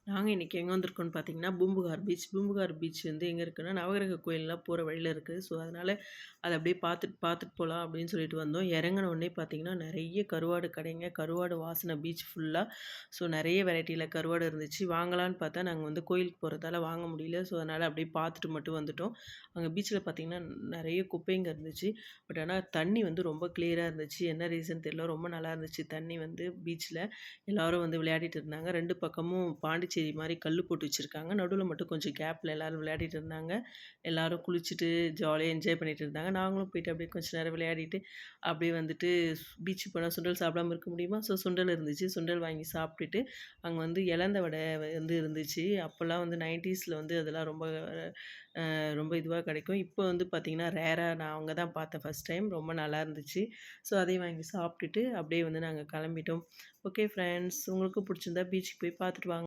நாங்க இன்னைக்கு எங்க வந்திருக்கோம்னு பார்த்தீங்கன்னா, பூம்புகார் பீச். பூம்புகார் பீச் வந்து எங்க இருக்குன்னா, நவகிரக கோயில்லாம் போற வழியில இருக்கு. ஸோ, அதனால அத அப்படியே பார்த்துட்டு பார்த்துட்டு போலாம் அப்படின்னு சொல்லிட்டு வந்தோம். இறங்குன உடனே பார்த்தீங்கன்னா, நெறைய கருவாடு கடைங்க. கருவாடு வாசனை பீச் ஃபுல்லா. ஸோ, நெறைய வெரைட்டில கருவாடு இருந்துச்சு. வாங்கலான்னு பார்த்தா, நாங்க வந்து கோயிலுக்கு போறதால வாங்க முடியல. ஸோ, அதனால அப்படியே பார்த்துட்டு மட்டும் வந்துட்டோம். அங்க பீச்ல பார்த்தீங்கன்னா, நெறைய குப்பைங்க இருந்துச்சு. பட் ஆனா தண்ணி வந்து ரொம்ப கிளியரா இருந்துச்சு. என்ன ரீசன் தெரியல. ரொம்ப நல்லா இருந்துச்சு தண்ணி வந்து பீச்ல. எல்லாரும் வந்து விளையாடிட்டு இருந்தாங்க. 2 பக்கமும் பாண்டிச்சேரி மாரி கல்லு போட்டு வச்சிருக்காங்க. நடுவுல மட்டும் கொஞ்சம் கேப்ல எல்லாரும் விளையாடிட்டு இருந்தாங்க. எல்லாரும் குளிச்சுட்டு ஜாலியா என்ஜாய் பண்ணிட்டு இருந்தாங்க. நாங்களும் போயிட்டு அப்படியே கொஞ்ச நேரம் விளையாடிட்டு, அப்படியே வந்துட்டு பீச்சுக்கு போனா சுண்டல் சாப்பிடாம இருக்க முடியுமா? ஸோ சுண்டல் இருந்துச்சு. சுண்டல் வாங்கி சாப்பிட்டுட்டு, அங்க வந்து எலந்த வடை வந்து இருந்துச்சு. அப்போலாம் வந்து 90ஸ்ல வந்து அதெல்லாம் ரொம்ப இதுவா கிடைக்கும். இப்போ வந்து பார்த்தீங்கன்னா, ரேரா நான் அங்க தான் பார்த்தேன் ஃபர்ஸ்ட் டைம். ரொம்ப நல்லா இருந்துச்சு. ஸோ அதையும் வாங்கி சாப்பிட்டுட்டு, அப்படியே வந்து நாங்க கிளம்பிட்டோம். ஓகே ஃப்ரெண்ட்ஸ், உங்களுக்கும் பிடிச்சிருந்தா பீச்சுக்கு போய் பார்த்துட்டு வாங்க.